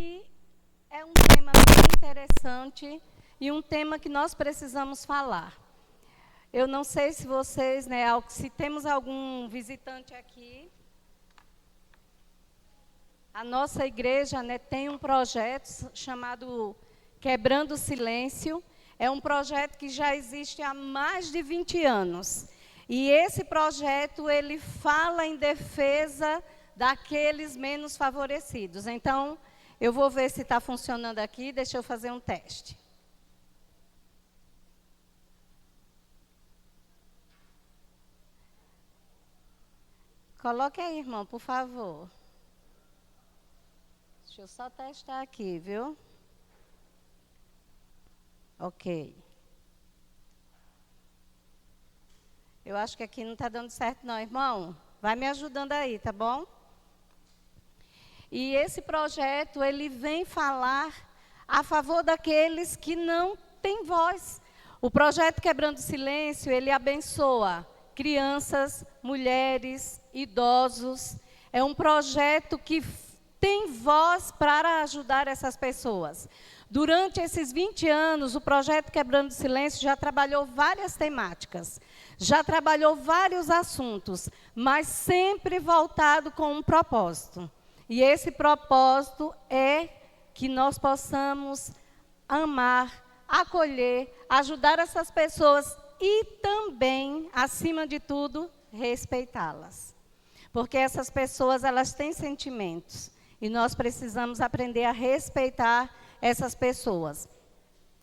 E é um tema bem interessante e um tema que nós precisamos falar. Eu não sei se vocês, né, se temos algum visitante aqui. A nossa igreja, né, tem um projeto chamado Quebrando o Silêncio. É um projeto que já existe há mais de 20 anos. E esse projeto, ele fala em defesa daqueles menos favorecidos. Então, eu vou ver se está funcionando aqui. Deixa eu fazer um teste. Coloque aí, irmão, por favor. Deixa eu só testar aqui, viu? Ok. Eu acho que aqui não está dando certo não, irmão. Vai me ajudando aí, tá bom? E esse projeto, ele vem falar a favor daqueles que não têm voz. O projeto Quebrando o Silêncio, ele abençoa crianças, mulheres, idosos. É um projeto que tem voz para ajudar essas pessoas. Durante esses 20 anos, o projeto Quebrando o Silêncio já trabalhou várias temáticas, já trabalhou vários assuntos, mas sempre voltado com um propósito. E esse propósito é que nós possamos amar, acolher, ajudar essas pessoas e também, acima de tudo, respeitá-las. Porque essas pessoas, elas têm sentimentos. E nós precisamos aprender a respeitar essas pessoas.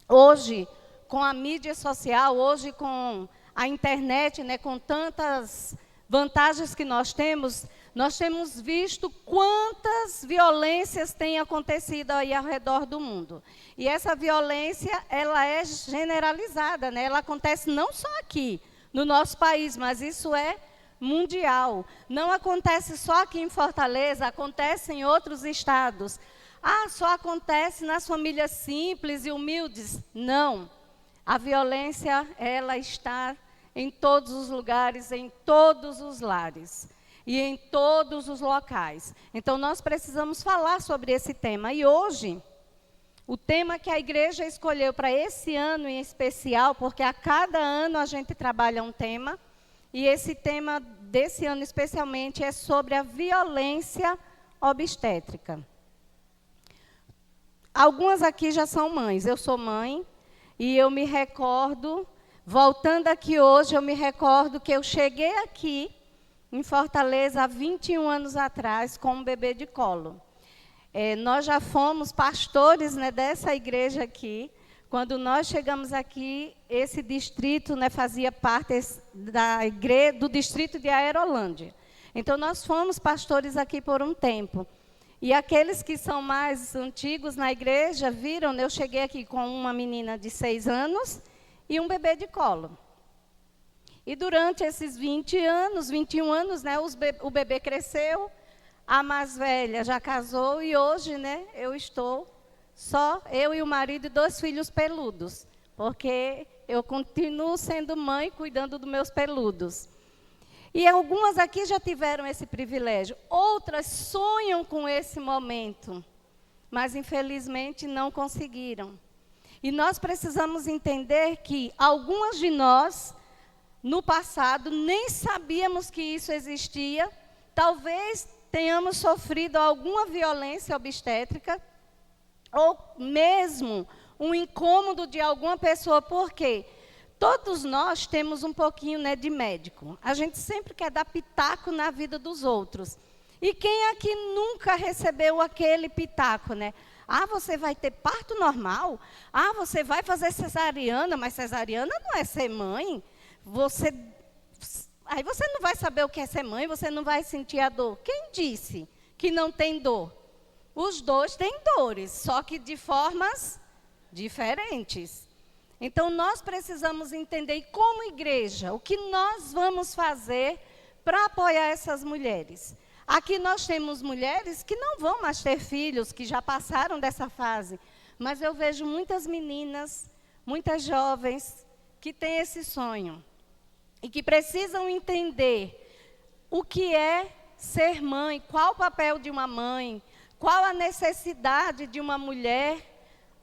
Hoje, com a mídia social, hoje com a internet, né, com tantas vantagens que nós temos visto quantas violências têm acontecido aí ao redor do mundo. E essa violência, ela é generalizada, né? Ela acontece não só aqui, no nosso país, mas isso é mundial. Não acontece só aqui em Fortaleza, acontece em outros estados. Ah, só acontece nas famílias simples e humildes? Não. A violência, ela está em todos os lugares, em todos os lares e em todos os locais. Então, nós precisamos falar sobre esse tema. E hoje, o tema que a igreja escolheu para esse ano em especial, porque a cada ano a gente trabalha um tema, e esse tema desse ano especialmente é sobre a violência obstétrica. Algumas aqui já são mães, eu sou mãe, e eu me recordo, voltando aqui hoje, eu me recordo que eu cheguei aqui em Fortaleza há 21 anos atrás com um bebê de colo. Nós já fomos pastores, né, dessa igreja aqui. Quando nós chegamos aqui, esse distrito, né, fazia parte do distrito de Aerolândia. Então, nós fomos pastores aqui por um tempo. E aqueles que são mais antigos na igreja viram, né, eu cheguei aqui com uma menina de 6 anos e um bebê de colo. E durante esses 21 anos, né, o bebê cresceu, a mais velha já casou e hoje, né, eu estou só, eu e o marido e 2 filhos peludos, porque eu continuo sendo mãe cuidando dos meus peludos. E algumas aqui já tiveram esse privilégio, outras sonham com esse momento, mas infelizmente não conseguiram. E nós precisamos entender que algumas de nós, no passado, nem sabíamos que isso existia, talvez tenhamos sofrido alguma violência obstétrica, ou mesmo um incômodo de alguma pessoa, por quê? Todos nós temos um pouquinho, né, de médico. A gente sempre quer dar pitaco na vida dos outros. E quem aqui nunca recebeu aquele pitaco, né? Ah, você vai ter parto normal? Ah, você vai fazer cesariana, mas cesariana não é ser mãe. Aí você não vai saber o que é ser mãe, você não vai sentir a dor. Quem disse que não tem dor? Os dois têm dores, só que de formas diferentes. Então, nós precisamos entender, e como igreja, o que nós vamos fazer para apoiar essas mulheres. Aqui nós temos mulheres que não vão mais ter filhos, que já passaram dessa fase. Mas eu vejo muitas meninas, muitas jovens, que têm esse sonho. E que precisam entender o que é ser mãe, qual o papel de uma mãe, Qual a necessidade de uma mulher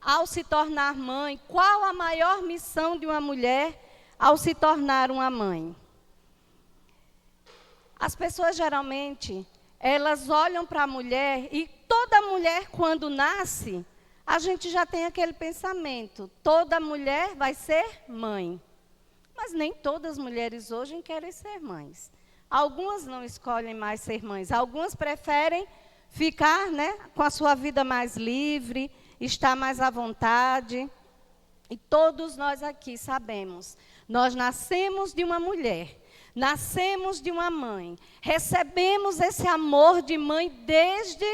ao se tornar mãe? Qual a maior missão de uma mulher ao se tornar uma mãe? As pessoas geralmente, elas olham para a mulher e toda mulher quando nasce, a gente já tem aquele pensamento, toda mulher vai ser mãe. Mas nem todas as mulheres hoje querem ser mães. Algumas não escolhem mais ser mães, algumas preferem ficar, com a sua vida mais livre, estar mais à vontade. E todos nós aqui sabemos, nós nascemos de uma mulher, nascemos de uma mãe, recebemos esse amor de mãe desde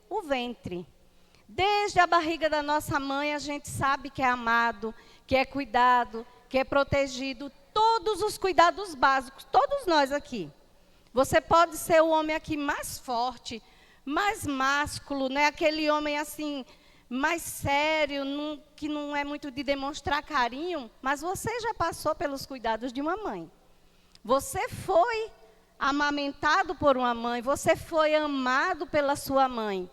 o ventre. Desde a barriga da nossa mãe, a gente sabe que é amado, que é cuidado, que é protegido. Todos os cuidados básicos, todos nós aqui. Você pode ser o homem aqui mais forte, mais másculo, aquele homem assim, mais sério, que não é muito de demonstrar carinho, mas você já passou pelos cuidados de uma mãe. Você foi amamentado por uma mãe, você foi amado pela sua mãe.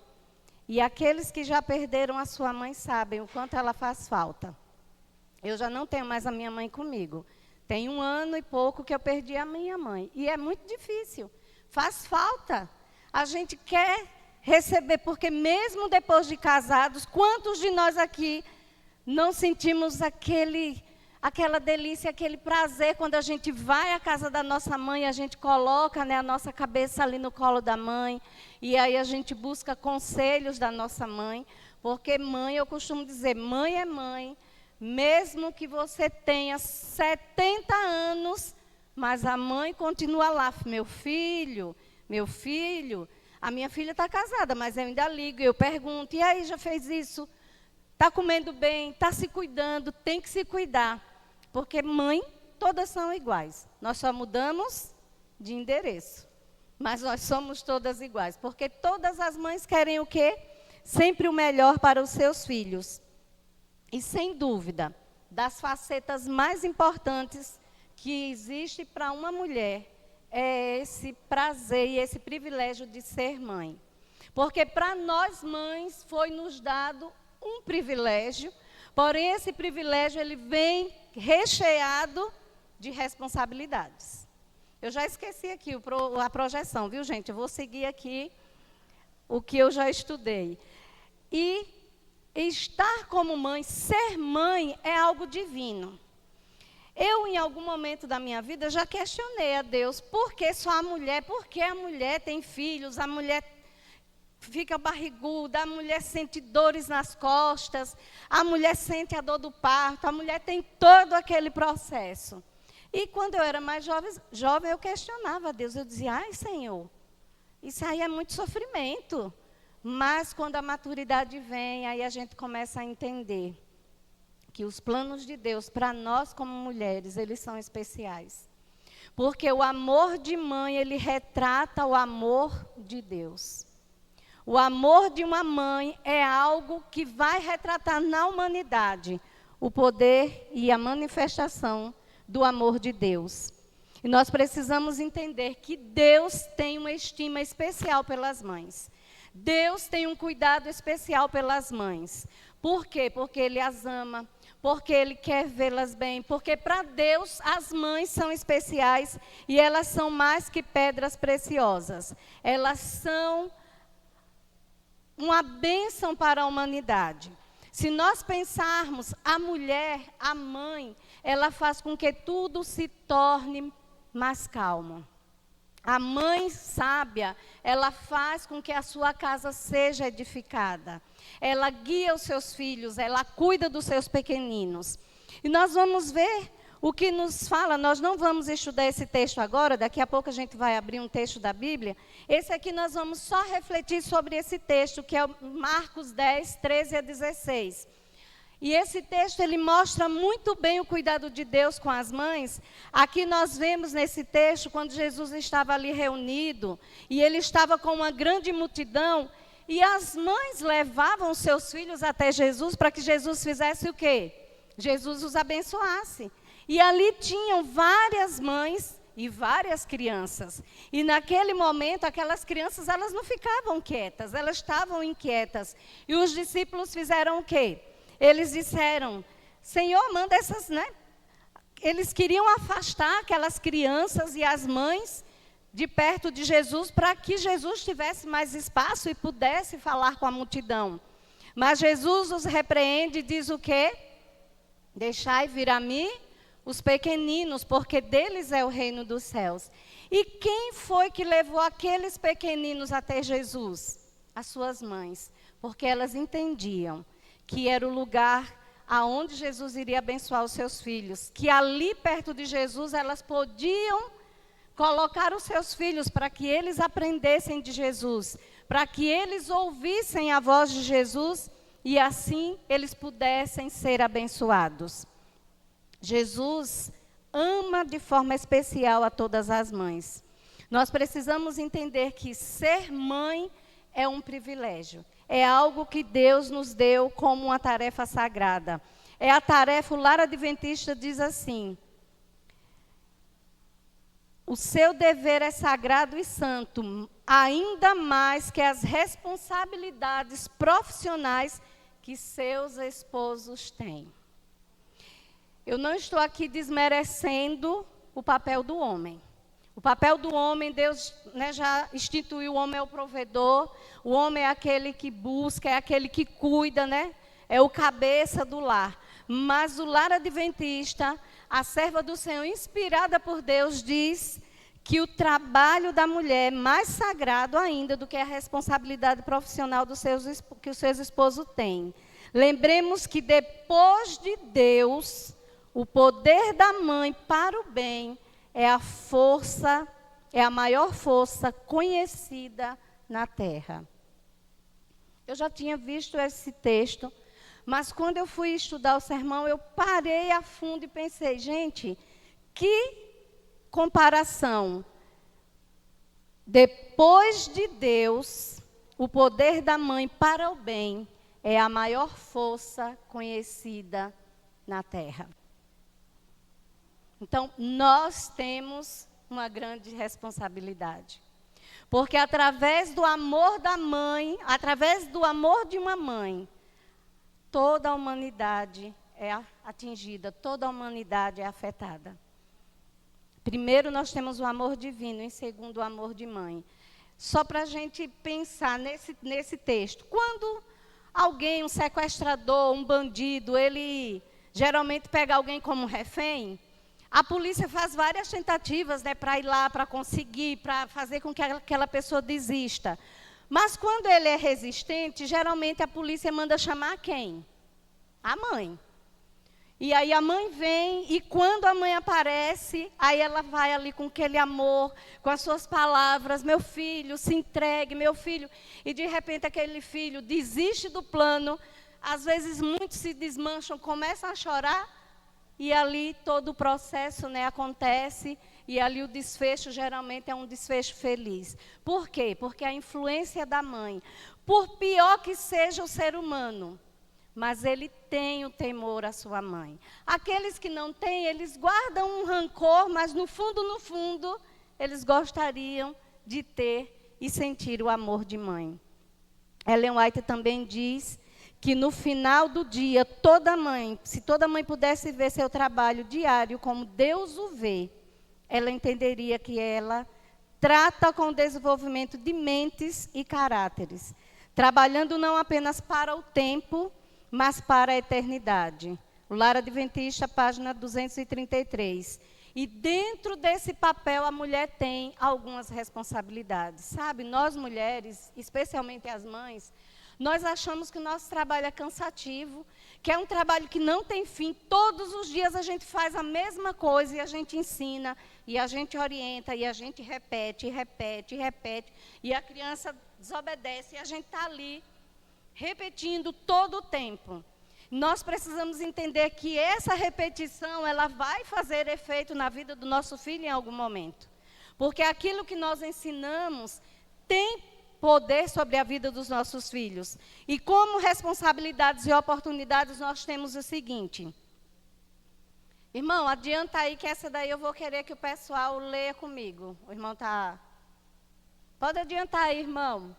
E aqueles que já perderam a sua mãe sabem o quanto ela faz falta. Eu já não tenho mais a minha mãe comigo. Tem 1 ano e pouco que eu perdi a minha mãe. E é muito difícil. Faz falta. A gente quer receber, porque mesmo depois de casados, quantos de nós aqui não sentimos aquela delícia, aquele prazer quando a gente vai à casa da nossa mãe, a gente coloca a nossa cabeça ali no colo da mãe, e aí a gente busca conselhos da nossa mãe, porque mãe, eu costumo dizer, mãe é mãe, mesmo que você tenha 70 anos, mas a mãe continua lá, meu filho, a minha filha está casada, mas eu ainda ligo, eu pergunto, e aí, já fez isso? Está comendo bem, está se cuidando, tem que se cuidar. Porque mãe, todas são iguais. Nós só mudamos de endereço. Mas nós somos todas iguais. Porque todas as mães querem o quê? Sempre o melhor para os seus filhos. E sem dúvida, das facetas mais importantes que existe para uma mulher, é esse prazer e esse privilégio de ser mãe. Porque para nós mães foi nos dado um privilégio, porém esse privilégio ele vem recheado de responsabilidades. Eu já esqueci aqui a projeção, viu, gente? Eu vou seguir aqui o que eu já estudei. E estar como mãe, ser mãe é algo divino. Eu, em algum momento da minha vida, já questionei a Deus, por que só a mulher? Por que a mulher tem filhos, a mulher fica barriguda, a mulher sente dores nas costas, a mulher sente a dor do parto, a mulher tem todo aquele processo. E quando eu era mais jovem eu questionava a Deus, eu dizia, ai Senhor, isso aí é muito sofrimento. Mas quando a maturidade vem, aí a gente começa a entender que os planos de Deus para nós como mulheres, eles são especiais. Porque o amor de mãe, ele retrata o amor de Deus. O amor de uma mãe é algo que vai retratar na humanidade o poder e a manifestação do amor de Deus. E nós precisamos entender que Deus tem uma estima especial pelas mães. Deus tem um cuidado especial pelas mães. Por quê? Porque Ele as ama, porque Ele quer vê-las bem, porque para Deus as mães são especiais e elas são mais que pedras preciosas. Elas são uma bênção para a humanidade. Se nós pensarmos, a mulher, a mãe, ela faz com que tudo se torne mais calmo. A mãe sábia, ela faz com que a sua casa seja edificada. Ela guia os seus filhos, ela cuida dos seus pequeninos. E nós vamos ver o que nos fala, nós não vamos estudar esse texto agora, daqui a pouco a gente vai abrir um texto da Bíblia. Esse aqui nós vamos só refletir sobre esse texto, que é Marcos 10, 13 a 16. E esse texto, ele mostra muito bem o cuidado de Deus com as mães. Aqui nós vemos nesse texto, quando Jesus estava ali reunido, e ele estava com uma grande multidão, e as mães levavam seus filhos até Jesus, para que Jesus fizesse o quê? Jesus os abençoasse. E ali tinham várias mães, e várias crianças. E naquele momento, aquelas crianças, elas não ficavam quietas, elas estavam inquietas. E os discípulos fizeram o quê? Eles disseram, Senhor, manda essas, né? Eles queriam afastar aquelas crianças e as mães de perto de Jesus, para que Jesus tivesse mais espaço e pudesse falar com a multidão. Mas Jesus os repreende e diz o quê? Deixai vir a mim os pequeninos, porque deles é o reino dos céus. E quem foi que levou aqueles pequeninos até Jesus? As suas mães, porque elas entendiam que era o lugar aonde Jesus iria abençoar os seus filhos, que ali perto de Jesus elas podiam colocar os seus filhos para que eles aprendessem de Jesus, para que eles ouvissem a voz de Jesus e assim eles pudessem ser abençoados. Jesus ama de forma especial a todas as mães. Nós precisamos entender que ser mãe é um privilégio. É algo que Deus nos deu como uma tarefa sagrada. É a tarefa, o Lar Adventista diz assim: o seu dever é sagrado e santo, ainda mais que as responsabilidades profissionais que seus esposos têm. Eu não estou aqui desmerecendo o papel do homem. O papel do homem, Deus, né, já instituiu, o homem é o provedor, o homem é aquele que busca, é aquele que cuida, né? É o cabeça do lar. Mas o Lar Adventista, a serva do Senhor, inspirada por Deus, diz que o trabalho da mulher é mais sagrado ainda do que a responsabilidade profissional que os seus esposos têm. Lembremos que depois de Deus, o poder da mãe para o bem é a força, é a maior força conhecida na terra. Eu já tinha visto esse texto, mas quando eu fui estudar o sermão, eu parei a fundo e pensei, gente, que comparação. Depois de Deus, o poder da mãe para o bem é a maior força conhecida na terra. Então, nós temos uma grande responsabilidade. Porque através do amor da mãe, através do amor de uma mãe, toda a humanidade é atingida, toda a humanidade é afetada. Primeiro, nós temos o amor divino, em segundo, o amor de mãe. Só para a gente pensar nesse texto. Quando alguém, um sequestrador, um bandido, ele geralmente pega alguém como refém, a polícia faz várias tentativas, né, para ir lá, para conseguir, para fazer com que aquela pessoa desista. Mas quando ele é resistente, geralmente a polícia manda chamar quem? A mãe. E aí a mãe vem, e quando a mãe aparece, aí ela vai ali com aquele amor, com as suas palavras, meu filho, se entregue, meu filho. E de repente aquele filho desiste do plano, às vezes muitos se desmancham, começam a chorar, e ali todo o processo, né, acontece, e ali o desfecho geralmente é um desfecho feliz. Por quê? Porque a influência da mãe, por pior que seja o ser humano, mas ele tem o temor à sua mãe. Aqueles que não têm, eles guardam um rancor, mas no fundo, eles gostariam de ter e sentir o amor de mãe. Ellen White também diz que no final do dia, toda mãe, se toda mãe pudesse ver seu trabalho diário como Deus o vê, ela entenderia que ela trata com o desenvolvimento de mentes e caráteres, trabalhando não apenas para o tempo, mas para a eternidade. O Lar Adventista, página 233. E dentro desse papel, a mulher tem algumas responsabilidades. Sabe, nós mulheres, especialmente as mães, nós achamos que o nosso trabalho é cansativo, que é um trabalho que não tem fim. Todos os dias a gente faz a mesma coisa e a gente ensina, e a gente orienta, e a gente repete, e a criança desobedece, e a gente está ali repetindo todo o tempo. Nós precisamos entender que essa repetição, ela vai fazer efeito na vida do nosso filho em algum momento. Porque aquilo que nós ensinamos tem poder sobre a vida dos nossos filhos. E como responsabilidades e oportunidades, nós temos o seguinte: Irmão, adianta aí que essa daí eu vou querer que o pessoal leia comigo. O irmão tá... Pode adiantar aí, irmão.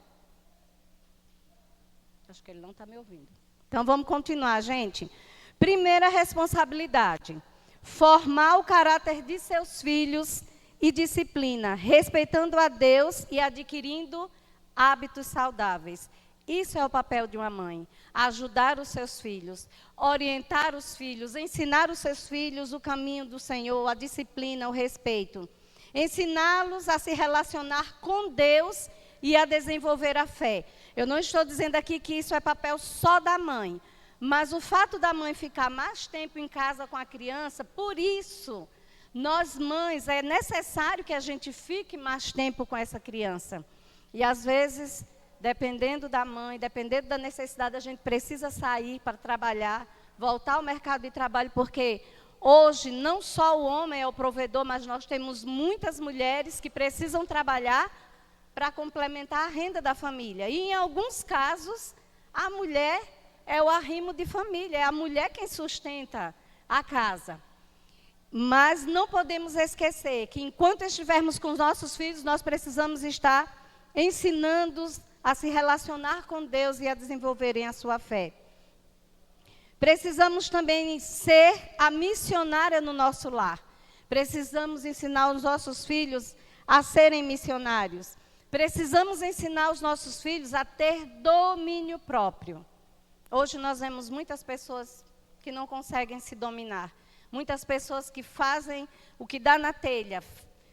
Acho que ele não está me ouvindo. Então, vamos continuar, gente. Primeira responsabilidade. Formar o caráter de seus filhos e disciplina, respeitando a Deus e adquirindo hábitos saudáveis. Isso é o papel de uma mãe. Ajudar os seus filhos, orientar os filhos, ensinar os seus filhos o caminho do Senhor, a disciplina, o respeito. Ensiná-los a se relacionar com Deus e a desenvolver a fé. Eu não estou dizendo aqui que isso é papel só da mãe, mas o fato da mãe ficar mais tempo em casa com a criança, por isso, nós mães, é necessário que a gente fique mais tempo com essa criança. E às vezes, dependendo da mãe, dependendo da necessidade, a gente precisa sair para trabalhar, voltar ao mercado de trabalho, porque hoje não só o homem é o provedor, mas nós temos muitas mulheres que precisam trabalhar para complementar a renda da família. E em alguns casos, a mulher é o arrimo de família, é a mulher quem sustenta a casa. Mas não podemos esquecer que enquanto estivermos com os nossos filhos, nós precisamos estar ensinando-os a se relacionar com Deus e a desenvolverem a sua fé. Precisamos também ser a missionária no nosso lar. Precisamos ensinar os nossos filhos a serem missionários. Precisamos ensinar os nossos filhos a ter domínio próprio. Hoje nós vemos muitas pessoas que não conseguem se dominar. Muitas pessoas que fazem o que dá na telha.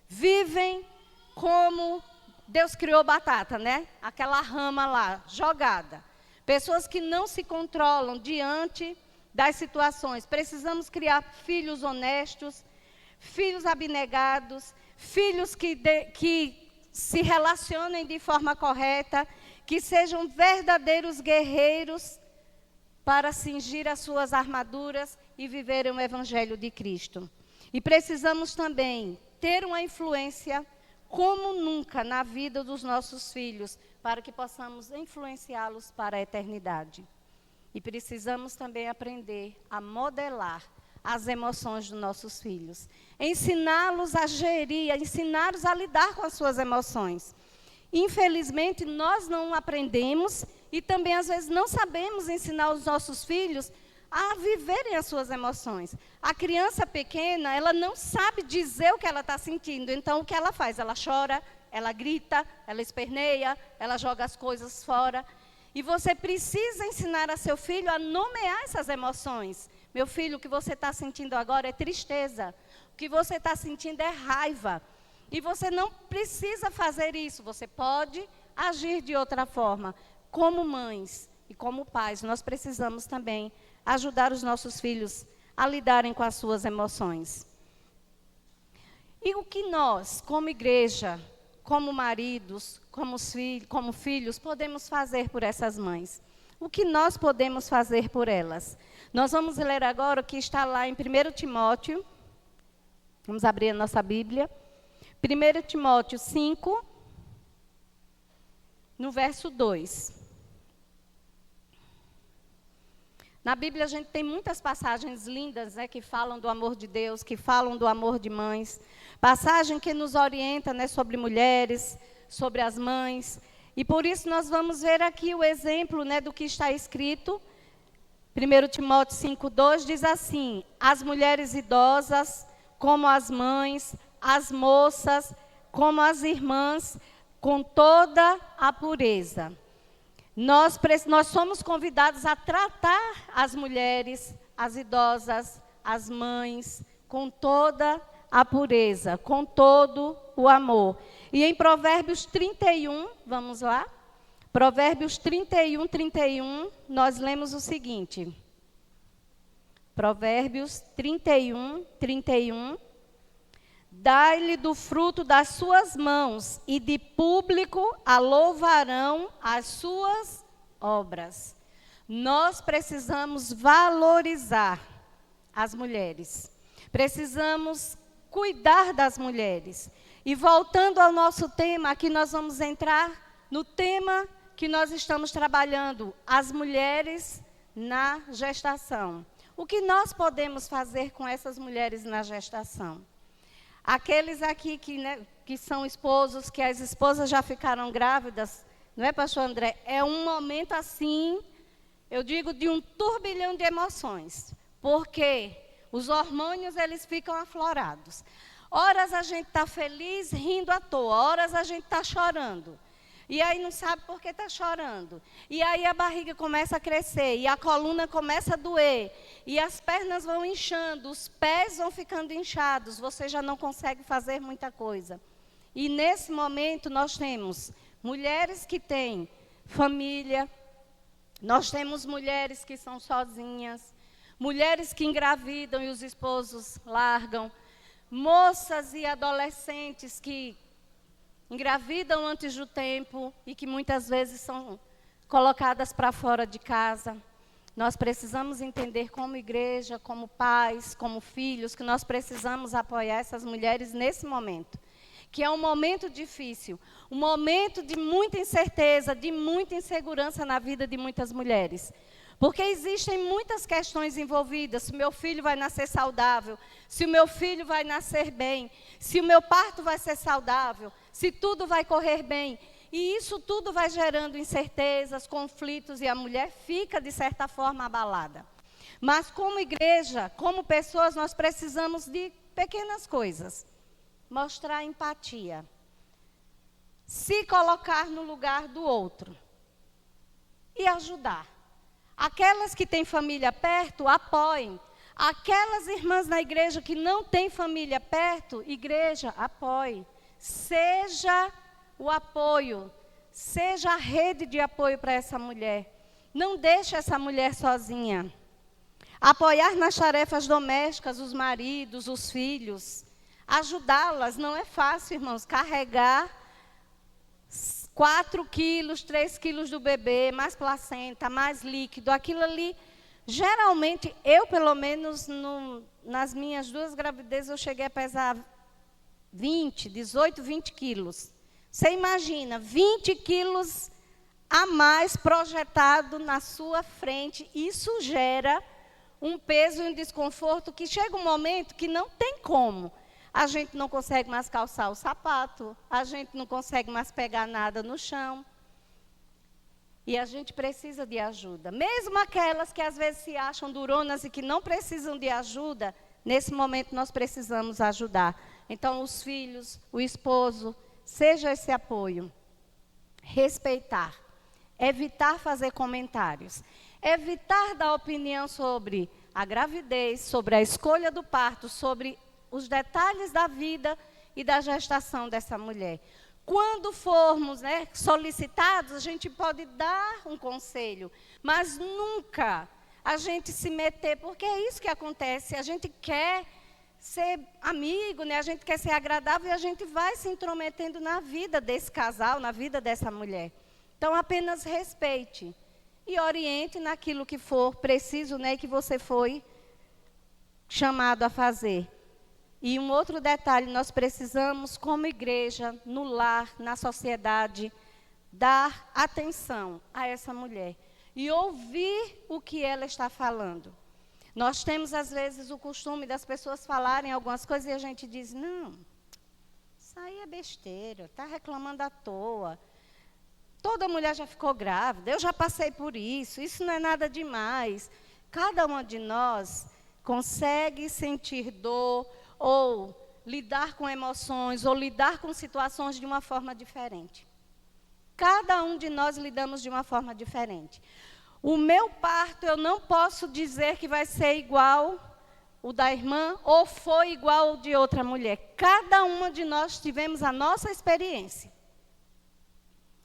Vivem como Deus criou batata, né? Aquela rama lá, jogada. Pessoas que não se controlam diante das situações. Precisamos criar filhos honestos, filhos abnegados, filhos que se relacionem de forma correta, que sejam verdadeiros guerreiros para cingir as suas armaduras e viverem o Evangelho de Cristo. E precisamos também ter uma influência como nunca na vida dos nossos filhos, para que possamos influenciá-los para a eternidade. E precisamos também aprender a modelar as emoções dos nossos filhos. Ensiná-los a gerir, ensiná-los a lidar com as suas emoções. Infelizmente, nós não aprendemos e também, às vezes, não sabemos ensinar os nossos filhos a viverem as suas emoções. A criança pequena, ela não sabe dizer o que ela está sentindo. Então, o que ela faz? Ela chora, ela grita, ela esperneia, ela joga as coisas fora. E você precisa ensinar a seu filho a nomear essas emoções. Meu filho, o que você está sentindo agora é tristeza. O que você está sentindo é raiva. E você não precisa fazer isso. Você pode agir de outra forma. Como mães e como pais, nós precisamos também ajudar os nossos filhos a lidarem com as suas emoções. E o que nós, como igreja, como maridos, como filhos, podemos fazer por essas mães? O que nós podemos fazer por elas? Nós vamos ler agora o que está lá em 1 Timóteo. Vamos abrir a nossa Bíblia. 1 Timóteo 5, no verso 2. Na Bíblia a gente tem muitas passagens lindas, né, que falam do amor de Deus, que falam do amor de mães. Passagem que nos orienta, né, sobre mulheres, sobre as mães. E por isso nós vamos ver aqui o exemplo, né, do que está escrito. 1 Timóteo 5,2 diz assim: as mulheres idosas, como as mães, as moças, como as irmãs, com toda a pureza. Nós somos convidados a tratar as mulheres, as idosas, as mães, com toda a pureza, com todo o amor. E em Provérbios 31, vamos lá? Provérbios 31, 31, nós lemos o seguinte. Provérbios 31, 31. Dai-lhe do fruto das suas mãos, e de público a louvarão as suas obras. Nós precisamos valorizar as mulheres. Precisamos cuidar das mulheres. E voltando ao nosso tema, aqui nós vamos entrar no tema que nós estamos trabalhando, as mulheres na gestação. O que nós podemos fazer com essas mulheres na gestação? Aqueles aqui que são esposos, que as esposas já ficaram grávidas, não é, pastor André? É um momento assim, eu digo, de um turbilhão de emoções. Porque os hormônios, eles ficam aflorados. Horas a gente está feliz, rindo à toa. Horas a gente está chorando. E aí não sabe por que está chorando. E aí a barriga começa a crescer, e a coluna começa a doer, e as pernas vão inchando, os pés vão ficando inchados, você já não consegue fazer muita coisa. E nesse momento nós temos mulheres que têm família, nós temos mulheres que são sozinhas, mulheres que engravidam e os esposos largam, moças e adolescentes que engravidam antes do tempo e que muitas vezes são colocadas para fora de casa. Nós precisamos entender como igreja, como pais, como filhos, que nós precisamos apoiar essas mulheres nesse momento, que é um momento difícil, um momento de muita incerteza, de muita insegurança na vida de muitas mulheres. Porque existem muitas questões envolvidas, se o meu filho vai nascer saudável, se o meu filho vai nascer bem, se o meu parto vai ser saudável, se tudo vai correr bem. E isso tudo vai gerando incertezas, conflitos, e a mulher fica, de certa forma, abalada. Mas como igreja, como pessoas, nós precisamos de pequenas coisas. Mostrar empatia. Se colocar no lugar do outro. E ajudar. Aquelas que têm família perto, apoiem. Aquelas irmãs na igreja que não têm família perto, igreja, apoie. Seja o apoio, seja a rede de apoio para essa mulher. Não deixe essa mulher sozinha. Apoiar nas tarefas domésticas, os maridos, os filhos. Ajudá-las, não é fácil, irmãos, carregar 4 quilos, 3 quilos do bebê, mais placenta, mais líquido, aquilo ali. Geralmente, eu pelo menos, nas minhas 2 gravidezes, eu cheguei a pesar 18, 20 quilos. Você imagina, 20 quilos a mais projetado na sua frente, isso gera um peso e um desconforto que chega um momento que não tem como. A gente não consegue mais calçar o sapato, a gente não consegue mais pegar nada no chão. E a gente precisa de ajuda. Mesmo aquelas que às vezes se acham duronas e que não precisam de ajuda, nesse momento nós precisamos ajudar. Então, os filhos, o esposo, seja esse apoio. Respeitar. Evitar fazer comentários. Evitar dar opinião sobre a gravidez, sobre a escolha do parto, sobre os detalhes da vida e da gestação dessa mulher. Quando formos solicitados, a gente pode dar um conselho, mas nunca a gente se meter, porque é isso que acontece. A gente quer ser amigo, a gente quer ser agradável e a gente vai se intrometendo na vida desse casal, na vida dessa mulher. Então, apenas respeite e oriente naquilo que for preciso, que você foi chamado a fazer. E um outro detalhe, nós precisamos, como igreja, no lar, na sociedade, dar atenção a essa mulher e ouvir o que ela está falando. Nós temos, às vezes, o costume das pessoas falarem algumas coisas e a gente diz, não, isso aí é besteira, está reclamando à toa. Toda mulher já ficou grávida, eu já passei por isso não é nada demais. Cada uma de nós consegue sentir dor, ou lidar com emoções, ou lidar com situações de uma forma diferente. Cada um de nós lidamos de uma forma diferente. O meu parto, eu não posso dizer que vai ser igual o da irmã, ou foi igual o de outra mulher. Cada uma de nós tivemos a nossa experiência.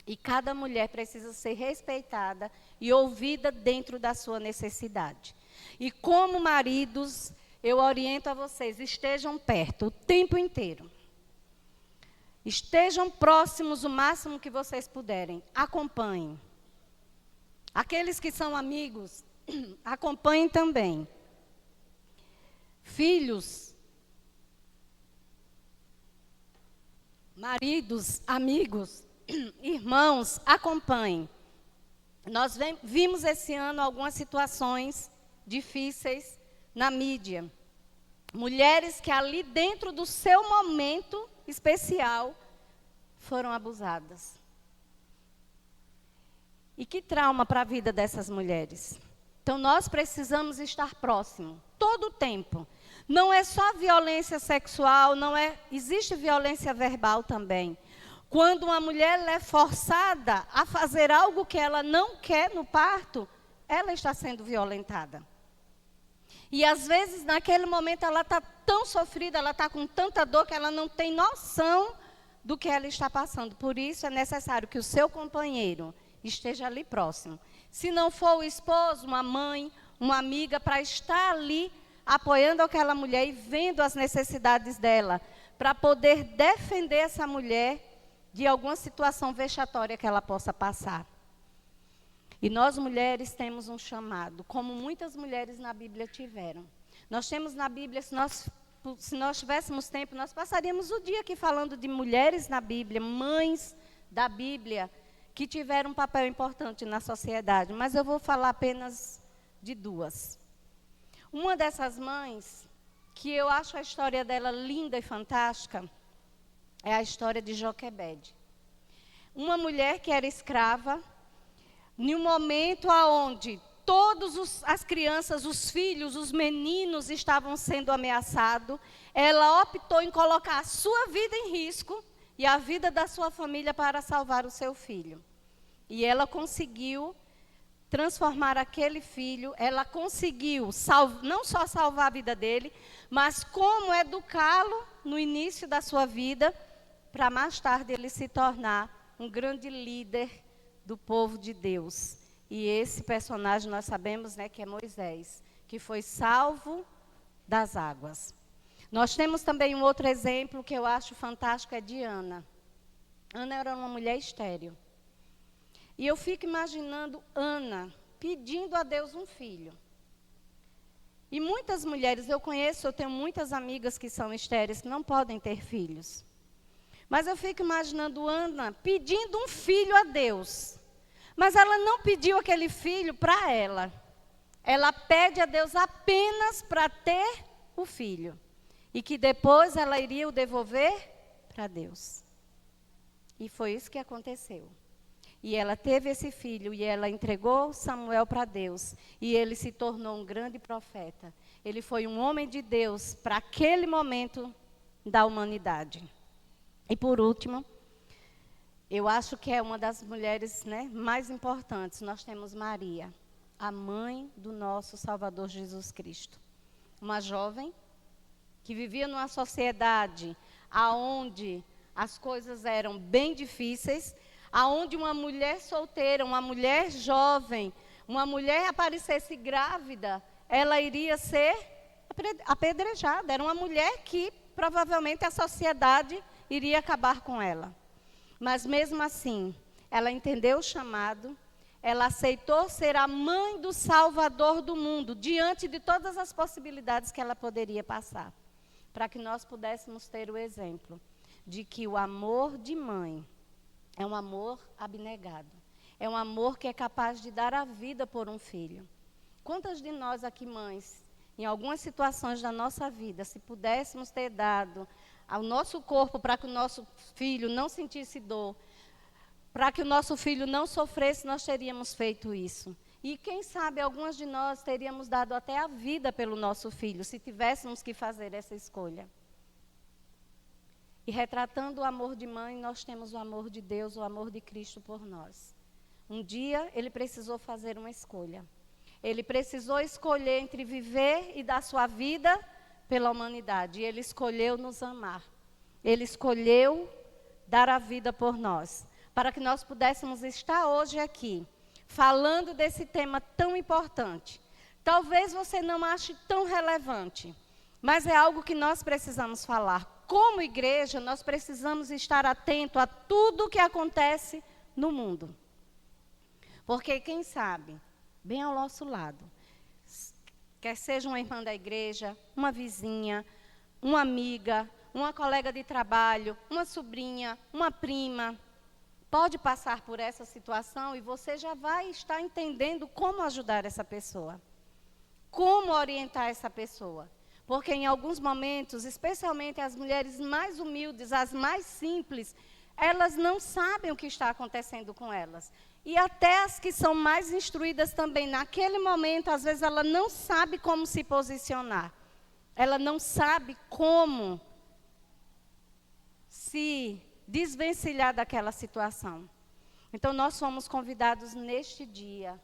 E cada mulher precisa ser respeitada e ouvida dentro da sua necessidade. E como maridos, eu oriento a vocês, estejam perto o tempo inteiro. Estejam próximos o máximo que vocês puderem. Acompanhem. Aqueles que são amigos, acompanhem também. Filhos, maridos, amigos, irmãos, acompanhem. Nós vimos esse ano algumas situações difíceis, na mídia. Mulheres que ali dentro do seu momento especial foram abusadas. E que trauma para a vida dessas mulheres. Então nós precisamos estar próximos, todo o tempo. Não é só violência sexual, existe violência verbal também. Quando uma mulher é forçada a fazer algo que ela não quer no parto, ela está sendo violentada. E às vezes, naquele momento, ela está tão sofrida, ela está com tanta dor que ela não tem noção do que ela está passando. Por isso é necessário que o seu companheiro esteja ali próximo. Se não for o esposo, uma mãe, uma amiga, para estar ali apoiando aquela mulher e vendo as necessidades dela, para poder defender essa mulher de alguma situação vexatória que ela possa passar. E nós mulheres temos um chamado, como muitas mulheres na Bíblia tiveram. Nós temos na Bíblia, se nós tivéssemos tempo, nós passaríamos o dia aqui falando de mulheres na Bíblia, mães da Bíblia, que tiveram um papel importante na sociedade. Mas eu vou falar apenas de duas. Uma dessas mães, que eu acho a história dela linda e fantástica, é a história de Joquebede. Uma mulher que era escrava, em um momento onde todas as crianças, os filhos, os meninos estavam sendo ameaçados, ela optou em colocar a sua vida em risco e a vida da sua família para salvar o seu filho. E ela conseguiu transformar aquele filho, ela conseguiu não só salvar a vida dele, mas como educá-lo no início da sua vida, para mais tarde ele se tornar um grande líder do povo de Deus. E esse personagem nós sabemos, né, que é Moisés, que foi salvo das águas. Nós temos também um outro exemplo que eu acho fantástico, é de Ana. Ana era uma mulher estéril. E eu fico imaginando Ana pedindo a Deus um filho. E muitas mulheres, eu tenho muitas amigas que são estéreis, que não podem ter filhos. Mas eu fico imaginando Ana pedindo um filho a Deus. Mas ela não pediu aquele filho para ela. Ela pede a Deus apenas para ter o filho. E que depois ela iria o devolver para Deus. E foi isso que aconteceu. E ela teve esse filho e ela entregou Samuel para Deus. E ele se tornou um grande profeta. Ele foi um homem de Deus para aquele momento da humanidade. E por último, eu acho que é uma das mulheres, né, mais importantes. Nós temos Maria, a mãe do nosso Salvador Jesus Cristo. Uma jovem que vivia numa sociedade onde as coisas eram bem difíceis, aonde uma mulher solteira, uma mulher jovem, uma mulher aparecesse grávida, ela iria ser apedrejada. Era uma mulher que provavelmente a sociedade iria acabar com ela. Mas mesmo assim, ela entendeu o chamado, ela aceitou ser a mãe do Salvador do mundo, diante de todas as possibilidades que ela poderia passar, para que nós pudéssemos ter o exemplo de que o amor de mãe é um amor abnegado. É um amor que é capaz de dar a vida por um filho. Quantas de nós aqui, mães, em algumas situações da nossa vida, se pudéssemos ter dado ao nosso corpo para que o nosso filho não sentisse dor, para que o nosso filho não sofresse, nós teríamos feito isso. E quem sabe algumas de nós teríamos dado até a vida pelo nosso filho, se tivéssemos que fazer essa escolha. E retratando o amor de mãe, nós temos o amor de Deus, o amor de Cristo por nós. Um dia, ele precisou fazer uma escolha. Ele precisou escolher entre viver e dar sua vida pela humanidade. E ele escolheu nos amar. Ele escolheu dar a vida por nós. Para que nós pudéssemos estar hoje aqui, falando desse tema tão importante. Talvez você não ache tão relevante, mas é algo que nós precisamos falar. Como igreja, nós precisamos estar atento a tudo o que acontece no mundo. Porque quem sabe, bem ao nosso lado, quer seja uma irmã da igreja, uma vizinha, uma amiga, uma colega de trabalho, uma sobrinha, uma prima, pode passar por essa situação e você já vai estar entendendo como ajudar essa pessoa. como orientar essa pessoa. Porque em alguns momentos, especialmente as mulheres mais humildes, as mais simples, elas não sabem o que está acontecendo com elas. E até as que são mais instruídas também, naquele momento, às vezes ela não sabe como se posicionar. Ela não sabe como se desvencilhar daquela situação. Então, nós fomos convidados neste dia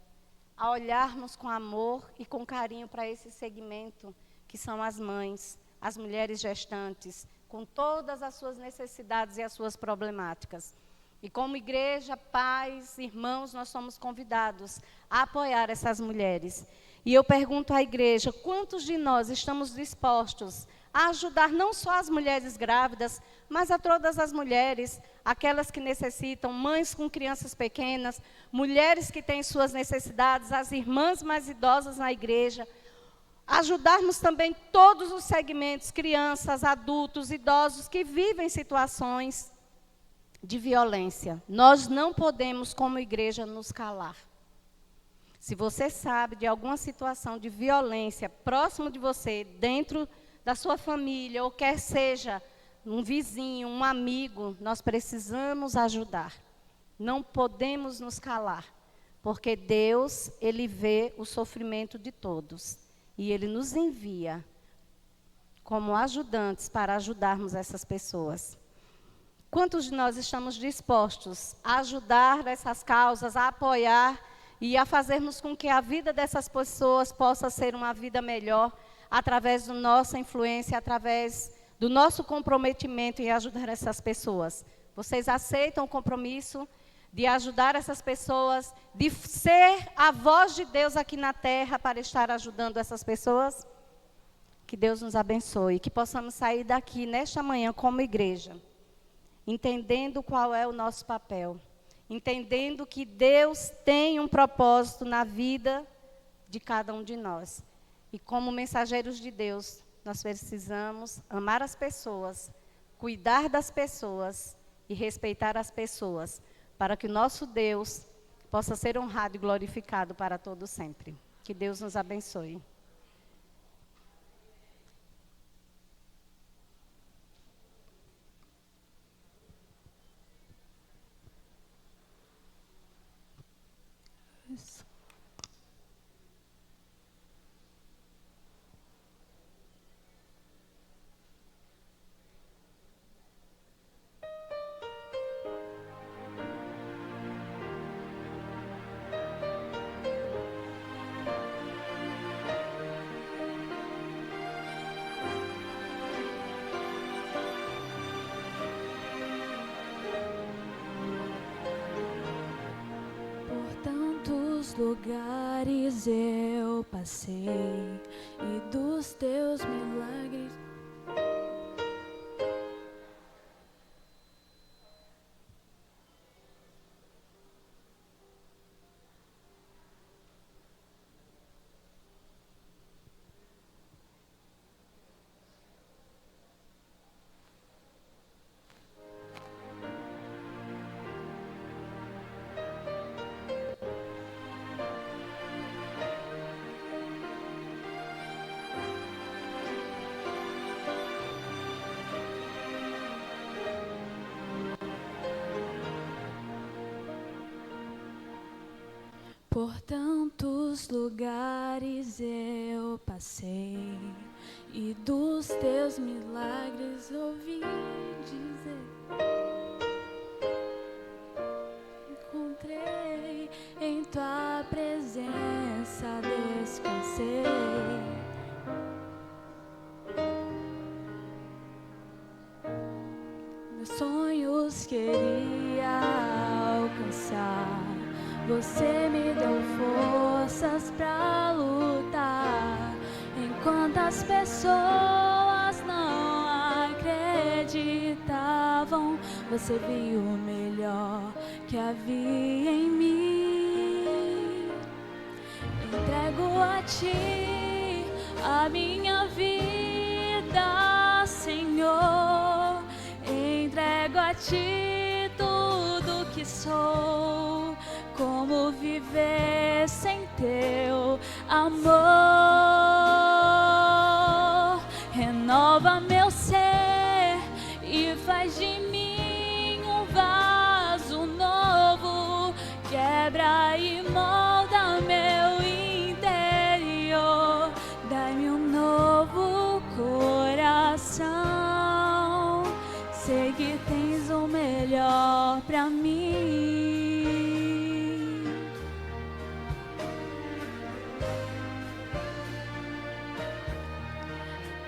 a olharmos com amor e com carinho para esse segmento, que são as mães, as mulheres gestantes, com todas as suas necessidades e as suas problemáticas. E como igreja, pais, irmãos, nós somos convidados a apoiar essas mulheres. E eu pergunto à igreja, quantos de nós estamos dispostos a ajudar não só as mulheres grávidas, mas a todas as mulheres, aquelas que necessitam, mães com crianças pequenas, mulheres que têm suas necessidades, as irmãs mais idosas na igreja, ajudarmos também todos os segmentos, crianças, adultos, idosos, que vivem situações de violência. Nós não podemos, como igreja, nos calar. Se você sabe de alguma situação de violência próximo de você, dentro da sua família, ou quer seja um vizinho, um amigo, nós precisamos ajudar. Não podemos nos calar, porque Deus, Ele vê o sofrimento de todos. E Ele nos envia como ajudantes para ajudarmos essas pessoas. Quantos de nós estamos dispostos a ajudar essas causas, a apoiar e a fazermos com que a vida dessas pessoas possa ser uma vida melhor, através da nossa influência, através do nosso comprometimento em ajudar essas pessoas? Vocês aceitam o compromisso de ajudar essas pessoas, de ser a voz de Deus aqui na terra para estar ajudando essas pessoas? Que Deus nos abençoe, que possamos sair daqui nesta manhã como igreja, entendendo qual é o nosso papel, entendendo que Deus tem um propósito na vida de cada um de nós. E como mensageiros de Deus, nós precisamos amar as pessoas, cuidar das pessoas e respeitar as pessoas, para que o nosso Deus possa ser honrado e glorificado para todo sempre. Que Deus nos abençoe. Isso. Lugares eu passei e dos teus milagres por tantos lugares eu passei e dos teus milagres ouvi dizer. Encontrei em tua presença, descansei. Meus sonhos queria alcançar. Você me deu forças pra lutar, enquanto as pessoas não acreditavam. Você viu o melhor que havia em mim. Entrego a ti a minha vida, Senhor. Entrego a ti tudo que sou. Como viver sem teu amor, renova meu ser e faz de mim um vaso novo, quebra e molda meu interior, dai-me um novo coração, sei que tens o melhor pra mim.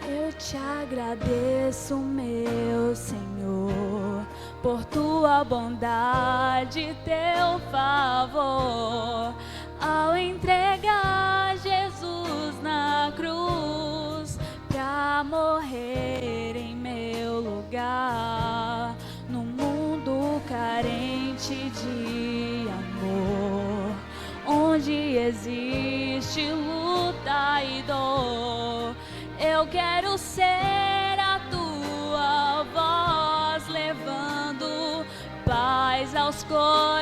Eu te agradeço, meu Senhor, por tua bondade e teu favor, ao entregar Jesus na cruz, pra morrer em meu lugar, no mundo carente de amor, onde existe luta e dor. Eu quero ser a tua voz, levando paz aos corações.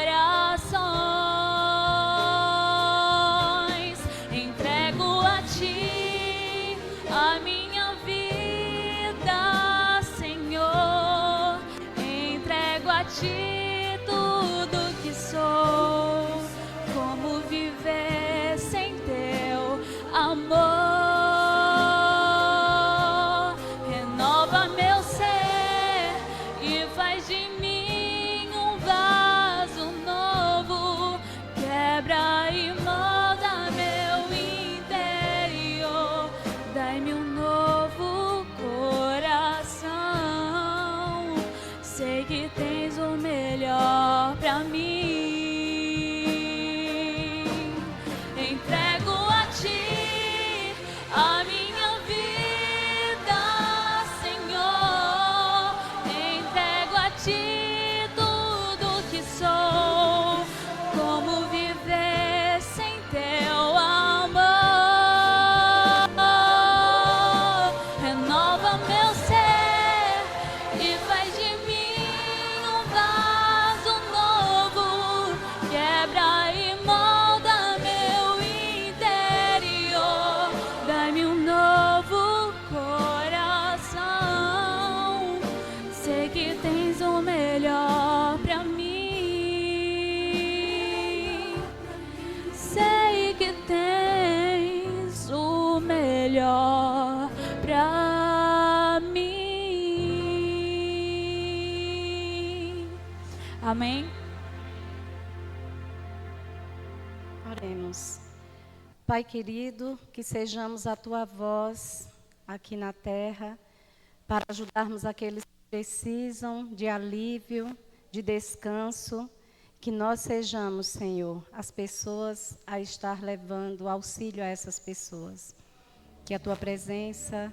Entrego a ti a minha vida, Senhor. Entrego a ti tudo que sou. Como viver sem teu amor? Pra mim, entrego a ti a minha vida, Senhor. Entrego a ti tudo que sou. Como viver sem teu amor? Renova meu ser e faz de mim um vaso novo, quebra e molda meu interior, dai-me um novo coração, sei que tens o melhor pra mim, sei que tens o melhor pra mim. Amém? Oremos. Pai querido, que sejamos a tua voz aqui na terra, para ajudarmos aqueles que precisam de alívio, de descanso, que nós sejamos, Senhor, as pessoas a estar levando auxílio a essas pessoas. Que a tua presença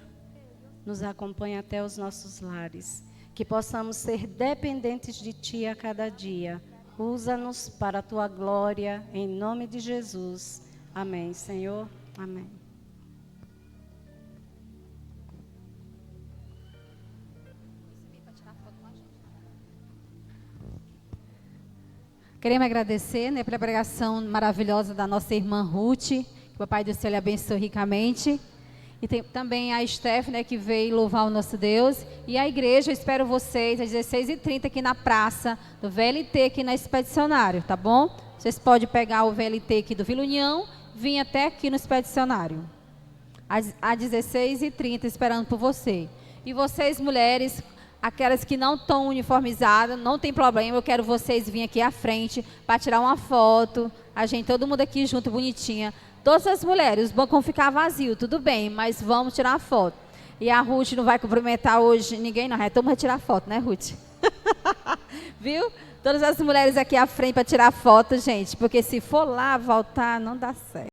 nos acompanhe até os nossos lares, que possamos ser dependentes de ti a cada dia. Usa-nos para a tua glória, em nome de Jesus. Amém, Senhor. Amém. Queremos agradecer, né, pela pregação maravilhosa da nossa irmã Ruth, que o Papai do Céu lhe abençoe ricamente. E tem também a Steph, né, que veio louvar o nosso Deus. E a igreja, eu espero vocês às 16h30 aqui na praça do VLT, aqui na Expedicionário, tá bom? Vocês podem pegar o VLT aqui do Vila União, vir até aqui no Expedicionário. Às 16h30, esperando por você. E vocês, mulheres, aquelas que não estão uniformizadas, não tem problema, eu quero vocês virem aqui à frente para tirar uma foto. A gente, todo mundo aqui junto, bonitinha. Todas as mulheres, os bancos vão ficar vazios, tudo bem, mas vamos tirar uma foto. E a Ruth não vai cumprimentar hoje ninguém, não. Todo mundo vai tirar foto, né, Ruth? Viu? Todas as mulheres aqui à frente para tirar foto, gente, porque se for lá, voltar, não dá certo.